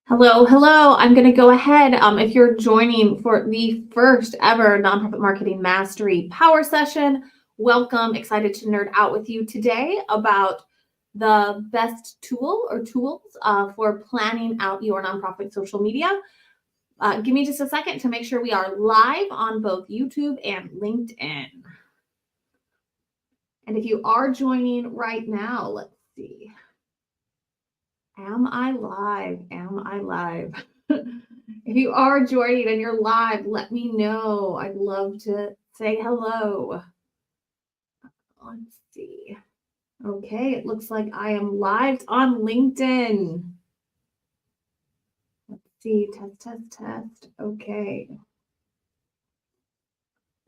Hello, hello. I'm going to go ahead. If you're joining for the first ever Nonprofit Marketing Mastery Power Session, welcome. Excited to nerd out with you today about the best tool or tools for planning out your nonprofit social media. Give me just a second to make sure we are live on both YouTube and LinkedIn. And if you are joining right now, let's see. Am I live? Am I live? If you are joining and you're live, let me know. I'd love to say hello. Let's see. Okay, it looks like I am live on LinkedIn. Let's see. Test. Okay.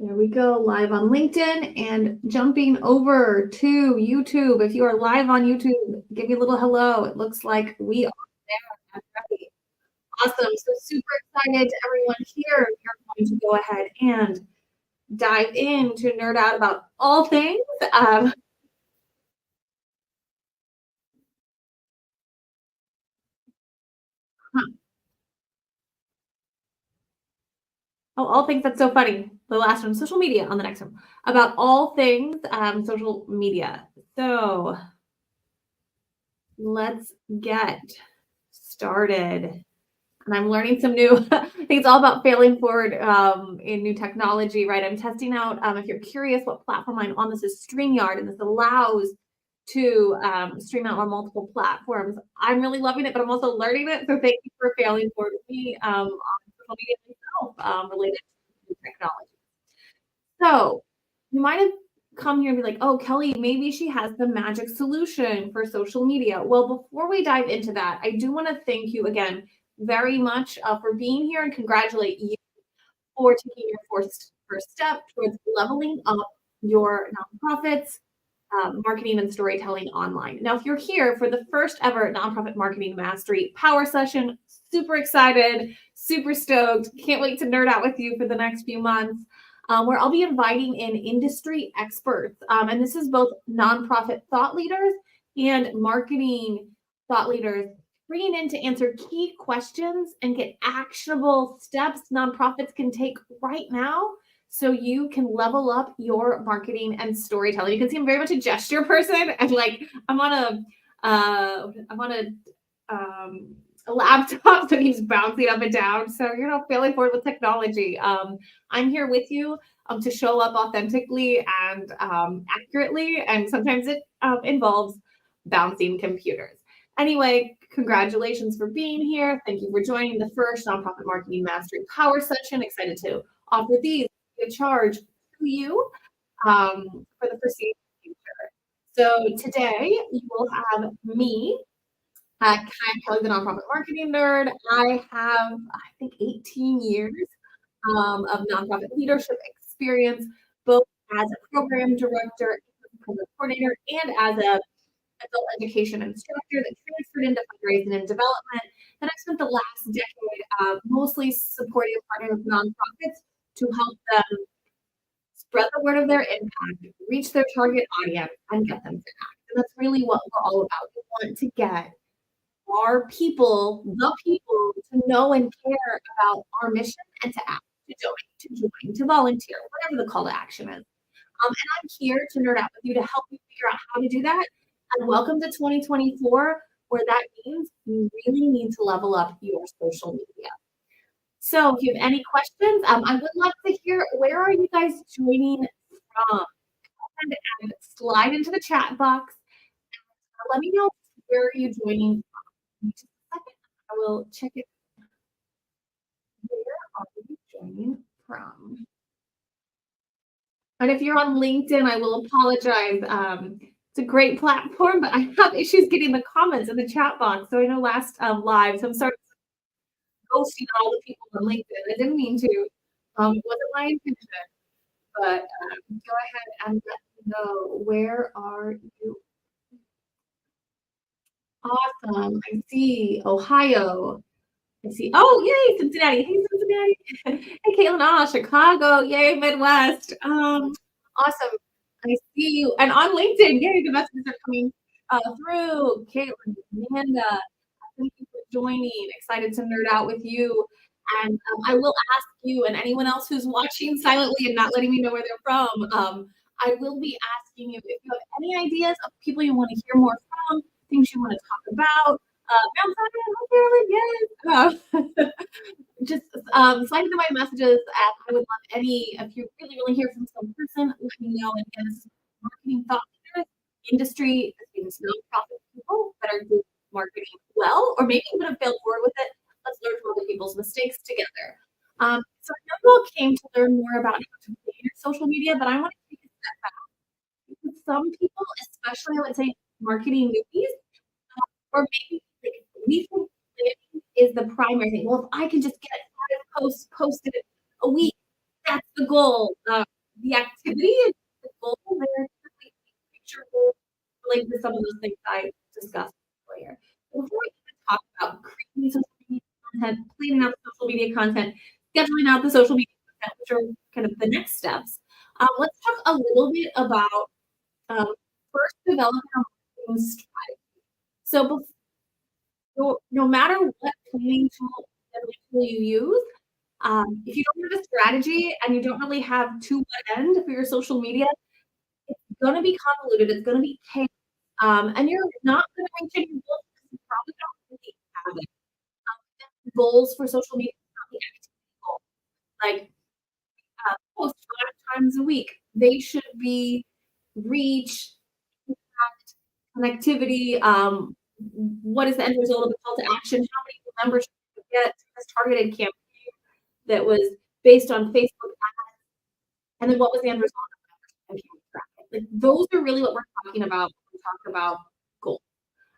There we go. Live on LinkedIn and jumping over to YouTube. If you are live on YouTube, give me a little hello. It looks like we are there. I'm ready. Awesome. So super excited to everyone here. We're going to go ahead and dive in to nerd out about all things. All things. That's so funny. The last one, social media on the next one. About all things social media. So let's get started. And I'm learning some new things all about failing forward in new technology, right? I'm testing out, if you're curious what platform I'm on, this is StreamYard, and this allows to stream out on multiple platforms. I'm really loving it, but I'm also learning it. So thank you for failing forward with me on social media myself related to technology. So you might have come here and be like, oh, Kelly, maybe she has the magic solution for social media. Well, before we dive into that, I do want to thank you again very much for being here and congratulate you for taking your first step towards leveling up your nonprofits, marketing and storytelling online. Now, if you're here for the first ever Nonprofit Marketing Mastery Power Session, super excited, super stoked, can't wait to nerd out with you for the next few months. Where I'll be inviting in industry experts. And this is both nonprofit thought leaders and marketing thought leaders, bringing in to answer key questions and get actionable steps nonprofits can take right now so you can level up your marketing and storytelling. You can see I'm very much a gesture person, and like I'm on a laptop that keeps bouncing up and down. So failing forward with technology. I'm here with you to show up authentically and accurately, and sometimes it involves bouncing computers. Anyway, congratulations for being here. Thank you for joining the first Nonprofit Marketing Mastery Power Session. Excited to offer these free of charge to you for the foreseeable future. So today you will have me, I'm Kelly, the nonprofit marketing nerd. I have, I think, 18 years of nonprofit leadership experience, both as a program director, program coordinator, and as a adult education instructor that transferred into fundraising and development. And I spent the last decade mostly supporting and partnering with nonprofits to help them spread the word of their impact, reach their target audience, and get them to act. And that's really what we're all about. We want to get our people, the people, to know and care about our mission and to act, to join, to volunteer, whatever the call to action is. And I'm here to nerd out with you to help you figure out how to do that. And welcome to 2024, where that means you really need to level up your social media. So if you have any questions, I would love to hear, where are you guys joining from? And slide into the chat box. Let me know where are you joining from. Just a second, I will check it. Where are you joining from? And if you're on LinkedIn, I will apologize. It's a great platform, but I have issues getting the comments in the chat box. So I know last live, so I'm sorry ghosting all the people on LinkedIn. I didn't mean to. It wasn't my intention. But go ahead and let me know, where are you? Awesome. I see Ohio. I see. Oh, yay, Cincinnati. Hey, Cincinnati. Hey, Caitlin. Ah, Chicago. Yay, Midwest. Awesome. I see you. And on LinkedIn, yay, the messages are coming through. Caitlin, Amanda, thank you for joining. Excited to nerd out with you. And I will ask you and anyone else who's watching silently and not letting me know where they're from. I will be asking you if you have any ideas of people you want to hear more from, things you want to talk about. I'm sorry, I'm really good. Just slide into my messages. I would love any, if you really, really hear from some person, let me know. And again, this is marketing thought leaders, industry, students, nonprofit people that are doing marketing well, or maybe even have failed forward with it. Let's learn from other people's mistakes together. So I know you all came to learn more about how to create your social media, but I want to take a step back. Because some people, especially I would say marketing newbies, or maybe like we think planning is the primary thing. Well, if I can just get 5 posts posted a week, that's the goal. The activity is the goal. There, picture goals related to some of those things I discussed earlier. Before we even talk about creating social media content, planning out the social media content, scheduling out the social media content, which are kind of the next steps, let's talk a little bit about first developing our marketing strategy. So before no matter what planning tool you use, if you don't have a strategy and you don't really have to what end for your social media, it's gonna be convoluted, it's gonna be chaos, and you're not gonna reach any goals because you probably don't really have it. Goals for social media is not the activity goal. Like, post 5 times a week. They should be reach, impact, connectivity, what is the end result of the call to action? How many members should we get to this targeted campaign that was based on Facebook ads? And then what was the end result of that? And can we track it? Like those are really what we're talking about when we talk about goals.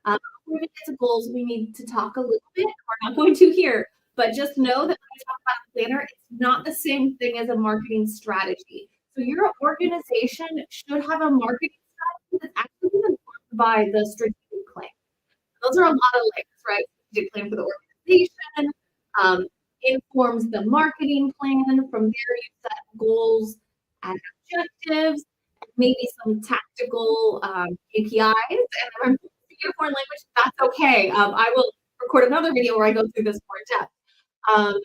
Before we get to goals, we need to talk a little bit. We're not going to here, but just know that when we talk about a planner, it's not the same thing as a marketing strategy. So your organization should have a marketing strategy that's actually informed by the strategic plan. Those are a lot of layers, right? Strategic plan for the organization, um, informs the marketing plan. From there, you set goals and objectives, and maybe some tactical KPIs. And if I'm speaking a foreign language, that's okay. I will record another video where I go through this more in depth. Um,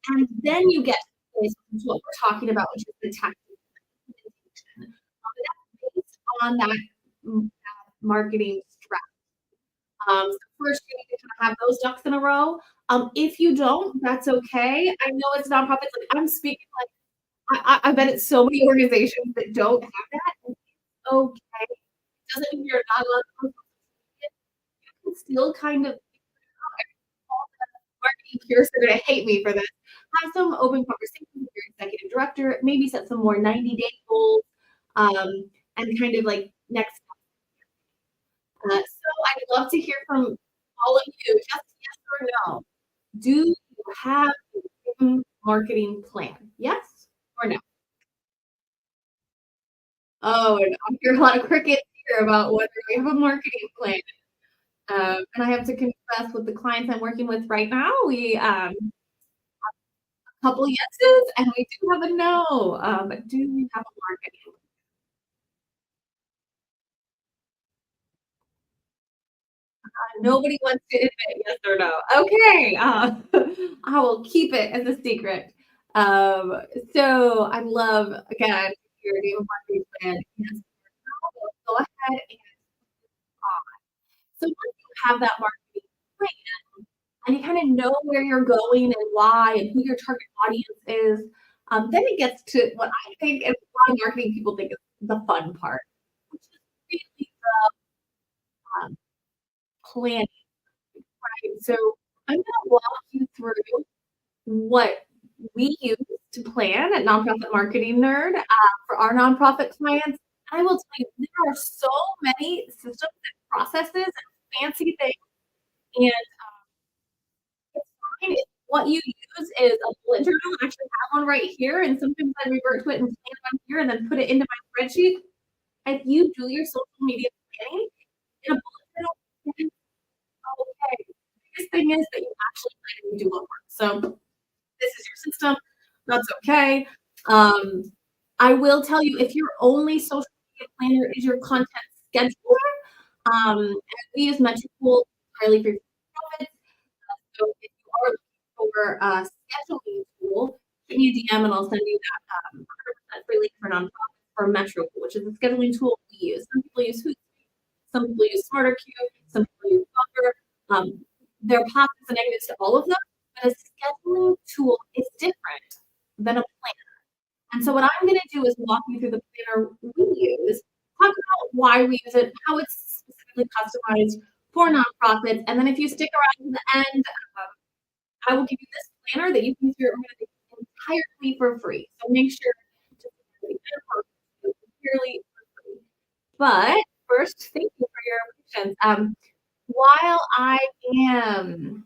and then you get to this, which is what we're talking about, which is the tactical implementation. That's based on that marketing strategy. So first, you need to kind of have those ducks in a row. If you don't, that's okay. I know it's nonprofits. Like I'm speaking like I've been at so many organizations that don't have that. And it's okay. It doesn't mean you're not allowed to post on social media. You can still kind of all the marketing peers are going to hate me for this. Have some open conversations with your executive director. Maybe set some more 90-day goals, and kind of like next. So I'd love to hear from all of you. Just yes or no. Do you have a written marketing plan? Yes or no? Oh, and I hear a lot of crickets here about whether we have a marketing plan. And I have to confess with the clients I'm working with right now, we a couple yeses and we do have a no. But do you have a marketing? Nobody wants to admit yes or no. Okay, I will keep it as a secret. Um, so I love again your name marketing plan. Yes, no, go ahead and so once you have that marketing plan and you kind of know where you're going and why and who your target audience is, then it gets to what I think and a lot of marketing people think is the fun part, which is really um, planning. Right? So I'm going to walk you through what we use to plan at Nonprofit Marketing Nerd for our nonprofit clients. I will tell you, there are so many systems and processes and fancy things, and it's fine if what you use is a bullet journal. I actually have one right here, and sometimes I revert to it and plan it on here and then put it into my spreadsheet. If you do your social media planning in a bullet journal, then okay. The biggest thing is that you actually plan and do what works. So this is your system. That's okay. Um, I will tell you if your only social media planner is your content scheduler, and we use Metricool entirely for profits. your scheduling tool, shoot me a DM and I'll send you that 100% free link for nonprofits for Metro, which is the scheduling tool we use. Some people use Hootsuite, some people use SmarterQ, some people use Buffer. There are positives and negatives to all of them, but a scheduling tool is different than a plan. And so what I'm going to do is walk you through the planner we use, talk about why we use it, how it's specifically customized for nonprofits, and then if you stick around to the end, I will give you this planner that you can use for your organization entirely for free. So make sure to entirely for free. But first, thank you for your patience. While I am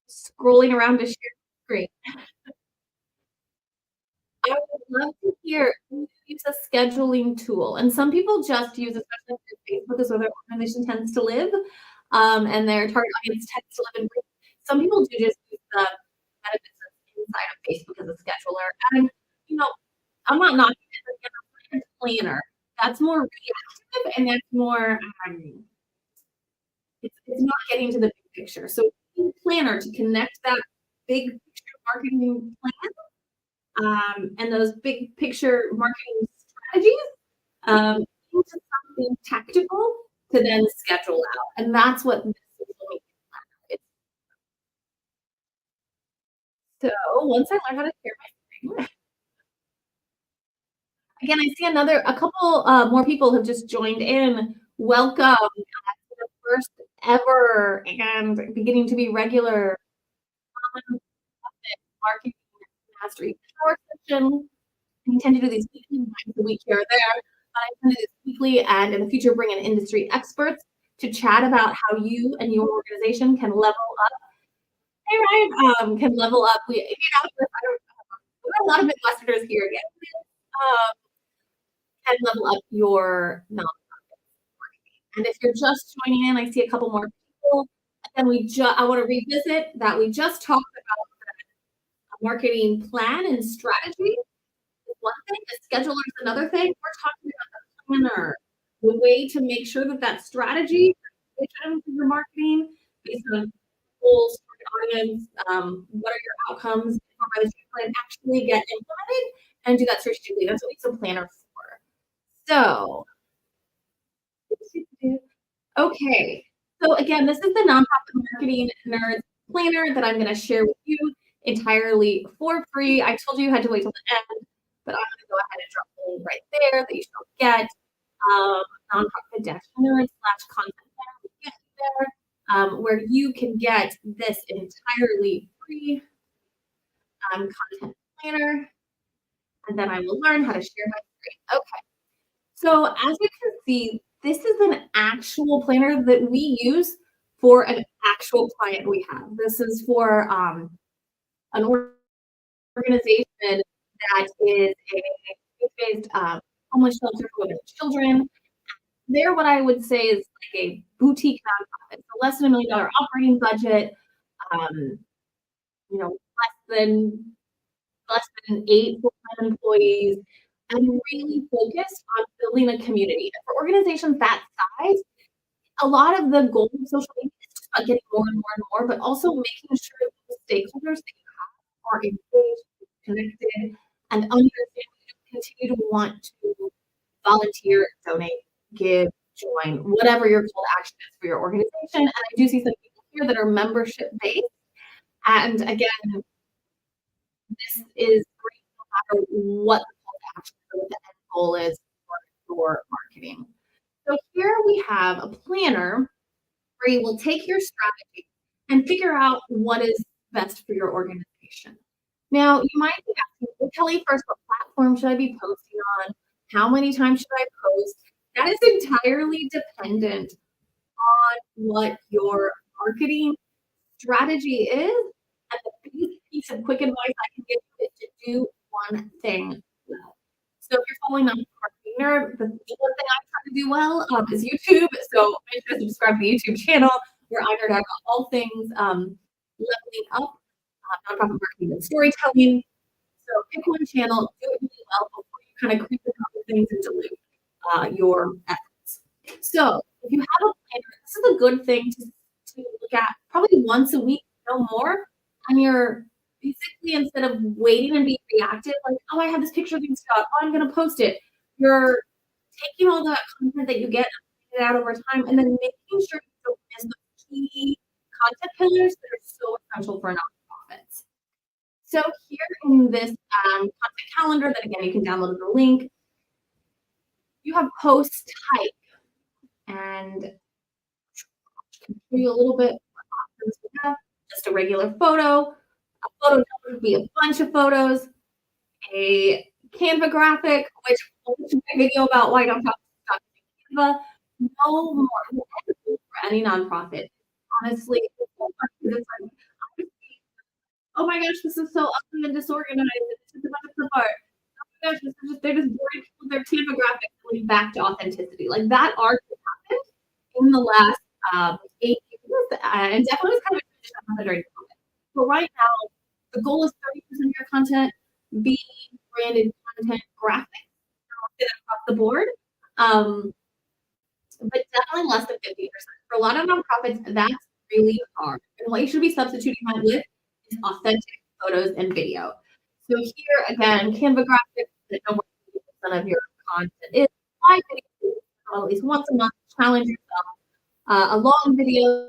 scrolling around to share the screen, I would love to hear who use a scheduling tool. And some people just use, especially Facebook is where their organization tends to live, and their target audience tends to live in. Some people do just use the benefits inside of Facebook as a scheduler. And I'm not knocking it, but again, a planner. That's more reactive and that's more it's not getting to the big picture. So planner to connect that big picture marketing plan and those big picture marketing strategies into something tactical to then schedule out. And that's what this social media planner is. So once I learn how to share my screen, again, I see a couple more people have just joined in. Welcome to the first ever and beginning to be regular marketing mastery power session. We tend to do these weekly, once a week here or there. But I tend to do this weekly and in the future bring in industry experts to chat about how you and your organization can level up. Hey, Ryan, can level up. We have a lot of Midwesterners here again. Can level up your nonprofit marketing. And if you're just joining in, I see a couple more people. And I want to revisit that we just talked about the marketing plan and strategy is one thing, the scheduler is another thing. We're talking about the planner, the way to make sure that strategy for your marketing based on goals, target audience, what are your outcomes, how does your plan actually get implemented, and do that strategically. That's what we use a planner for. So, okay. So again, this is the Nonprofit Marketing Nerds Planner that I'm going to share with you entirely for free. I told you had to wait till the end, but I'm going to go ahead and drop the link right there that you should get. Nonprofit-nerds/content planner will get you there, where you can get this entirely free content planner. And then I will learn how to share my screen. Okay. So as you can see, this is an actual planner that we use for an actual client we have. This is for an organization that is a faith-based homeless shelter for women and children. They're what I would say is like a boutique nonprofit, so less than $1 million operating budget, less than 8 full-time employees, and really focused on building a community. And for organizations that size, a lot of the goal of social media is just about getting more and more and more, but also making sure that the stakeholders that you have are engaged, connected, and understand you continue to want to volunteer, donate, give, join, whatever your call to action is for your organization. And I do see some people here that are membership based. And again, this is great no matter what the call to action or what the end goal is for your marketing. So here we have a planner where you will take your strategy and figure out what is best for your organization. Now, you might be asking, well, Kelly, first, what platform should I be posting on? How many times should I post? That is entirely dependent on what your marketing strategy is. And the biggest piece of quick advice I can give you is to do one thing well. So if you're following on Marketing Nerd, the one thing I try to do well is YouTube. So make sure to subscribe to the YouTube channel where I nerd out about all things leveling up, nonprofit marketing and storytelling. So pick one channel, do it really well before you kind of creep a couple things and dilute your efforts. So if you have a planner, this is a good thing to look at probably once a week. know more, and you're basically instead of waiting and being reactive, like, "Oh, I have this picture being shot. Oh, I'm gonna post it." You're taking all that content that you get and putting it out over time, and then making sure you don't miss the key content pillars that are so essential for nonprofits. So here in this content calendar, that again you can download the link, you have post type and show you a little bit what options we have. Just a regular photo. A photo would be a bunch of photos, a Canva graphic, which we'll do a video about why don't talk about Canva. No more for any nonprofit. Honestly, it's so funny 'cause it's like, oh my gosh, this is so ugly and disorganized. It's just a bunch of clip art. Oh my gosh, this is just they're just boring people with their Canva graphics going back to authenticity. Like that art has happened in the last 8 years, and definitely was kind of a transition during COVID. But right now, the goal is 30% of your content being branded content graphics. I'll say that across the board. Um, but definitely less than 50%. For a lot of nonprofits, that's really hard. And what you should be substituting that with is authentic photos and video. So here again, Canva graphics that know what 50% of your content is. Live video at least once a month. Challenge yourself. A long video.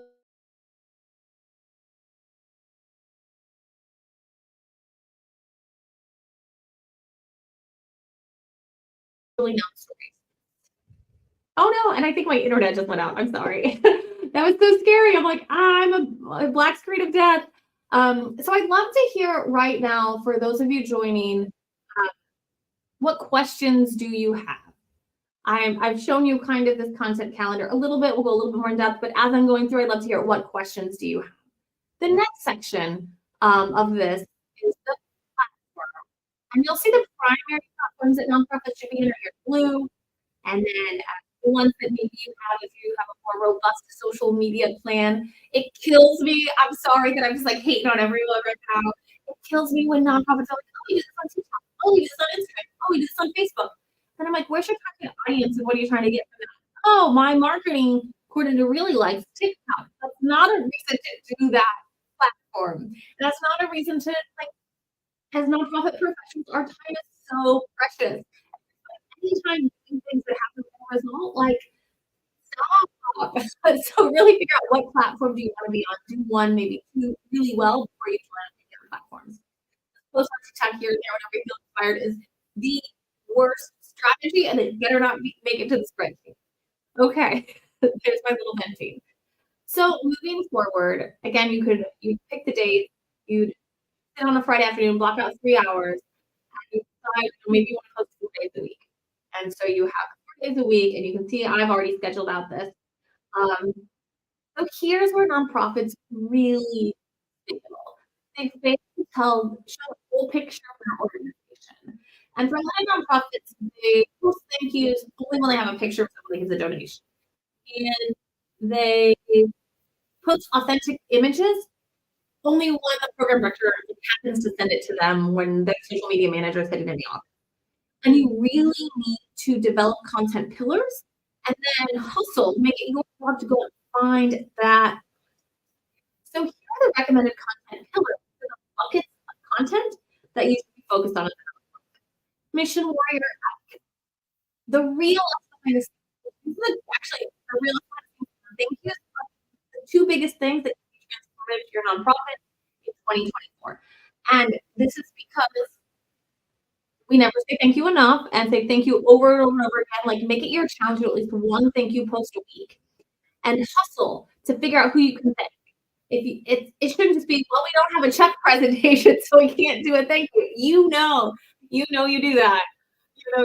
Really not stories. Oh no, and I think my internet just went out. I'm sorry. That was so scary. I'm like, I'm a black screen of death. So I'd love to hear right now for those of you joining, what questions do you have? I've shown you kind of this content calendar a little bit. We'll go a little bit more in depth, but as I'm going through, I'd love to hear what questions do you have. The next section of this is the platform. And you'll see the primary platforms that nonprofits should be in are here blue. And then the ones that maybe you have, if you have a more robust social media plan, it kills me. I'm sorry that I'm just like hating on everyone right now. It kills me when nonprofits are like, oh, we do this on TikTok. Oh, we do this on Instagram. Oh, we do this on Facebook. And I'm like, where's your target audience and what are you trying to get from that? Oh, my marketing coordinator really likes TikTok. That's not a reason to do that platform. And that's not a reason to like, as nonprofit professionals, our time is so precious. Anytime you do things that have a result, like stop. So really figure out what platform do you want to be on. Do one, maybe two really well before you try on the other platforms. Post on TikTok here and there whenever you feel inspired is the worst strategy, and it better not make it to the spreadsheet. Okay, there's my little venting. So moving forward, again, you pick the date, you'd sit on a Friday afternoon, block out 3 hours, and you decide maybe you want to post 4 days a week. And so you have 4 days a week, and you can see I've already scheduled out this. Um, so here's where nonprofits really fail. They fail to show a whole picture of their organization. And for a lot of nonprofits, they post thank yous only when they have a picture of somebody who's a donation. And they post authentic images only when the program director happens to send it to them when the social media manager is sitting in the office. And you really need to develop content pillars and then hustle, make it your job to go and find that. So here are the recommended content pillars for the buckets of content that you should be focused on. Mission warrior, the real behind the scenes. This is actually the real thank you. The two biggest things that can be transformative to your nonprofit in 2024. And this is because we never say thank you enough and say thank you over and over and over again. Like make it your challenge to at least one thank you post a week and hustle to figure out who you can thank. It shouldn't just be, well, we don't have a check presentation, so we can't do a thank you. You do that. You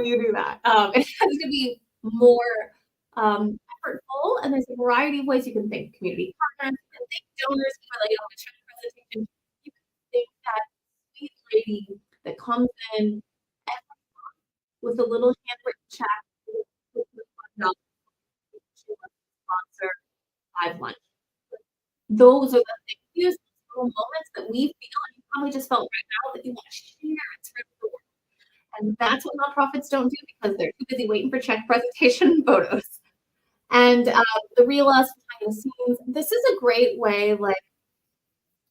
do that. It has to be more effortful, and there's a variety of ways you can thank community partners, you can thank donors, even though you don't have a check presentation. You can thank that sweet lady that comes in with a little handwritten check with $1 sponsor 5 lunch. Those are the thank yous, little moments that we feel, and you probably just felt right now that you want to share and spread the word. And that's what nonprofits don't do because they're too busy waiting for check presentation photos. And the real us behind the scenes, this is a great way, like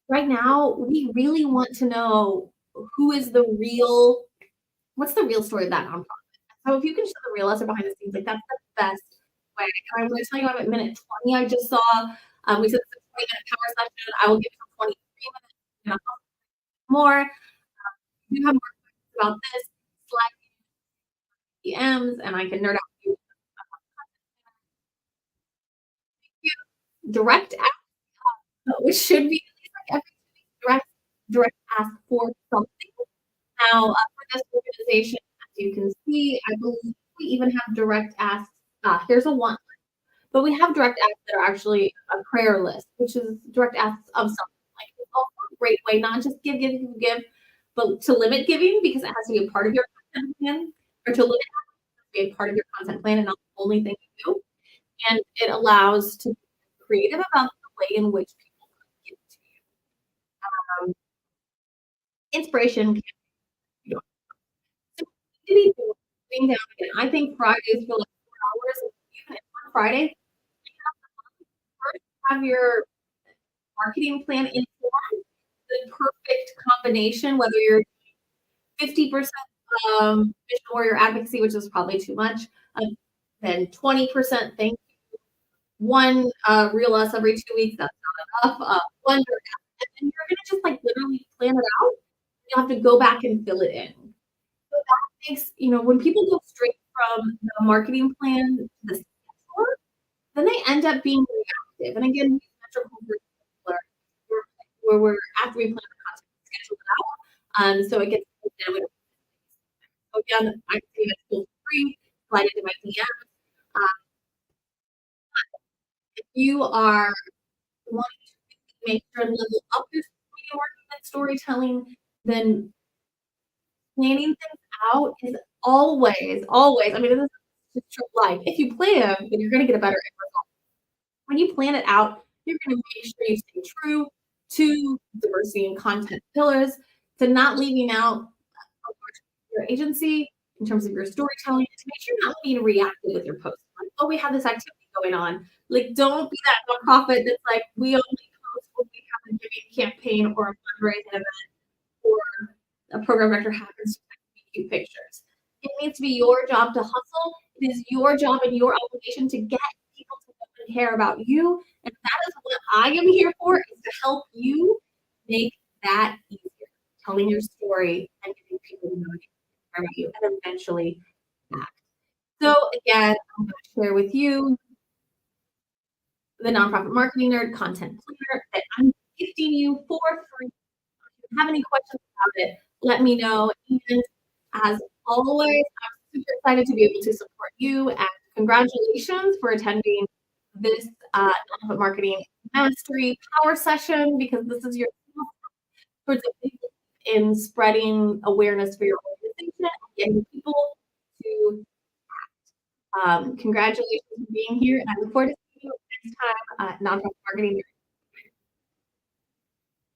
right now, we really want to know who is the real what's the real story of that nonprofit? So if you can show the real us or behind the scenes, like that's the best way. And I'm going to tell you, I'm at minute 20. I just saw, we said it's a 20-minute power session. I will give you 23 minutes and more. You have more questions about this, slide DMs, and I can nerd out with you. Direct ask, which should be like every direct ask for something. Now, for this organization, as you can see, I believe we even have direct asks. Here's a one. But we have direct asks that are actually a prayer list, which is direct asks of something. Like it's also a great way, not just give, give, give, give, but to limit giving because it has to be a part of your content plan, or to limit it to be a part of your content plan and not the only thing you do. And it allows to be creative about the way in which people give to you. Inspiration can be doing. So we need to be doing down again. I think Fridays for like 4 hours, even on Friday, first have your marketing plan informed, the perfect combination, whether you're 50% vision warrior advocacy, which is probably too much, um, then 20% thank you, one real us every 2 weeks, that's not enough, one and then you're gonna just like literally plan it out. You'll have to go back and fill it in. So that makes, when people go straight from the marketing plan to the scheduler, then they end up being reactive. And again, these metrical groups where we're after we plan the content, schedule it out. So it gets down. So again, I see it's still free. Slide into my DMs. If you are wanting to make sure and level up your social media marketing and storytelling, then planning things out is always. I mean, this is just true life. If you plan, then you're going to get a better end result. When you plan it out, you're going to make sure you stay true to diversity and content pillars, to not leaving out your agency in terms of your storytelling, to make sure you're not being reactive with your posts. Like, oh, we have this activity going on. Like, don't be that nonprofit that's like, we only post when we have a giving campaign or a fundraising event or a program director happens to take cute pictures. It needs to be your job to hustle. It is your job and your obligation to get people to know and care about you. And that is what I am here for, is to help you make that easier. Telling your story and getting people to know you, care about you, and eventually act. So again, I'm going to share with you the nonprofit marketing nerd content planner that I'm gifting you for free. If you have any questions about it, let me know. And as always, I'm super excited to be able to support you. And congratulations for attending this nonprofit marketing mastery power session, because this is your towards in spreading awareness for your organization and getting people to congratulations for being here. And I look forward to seeing you next time at Nonprofit Marketing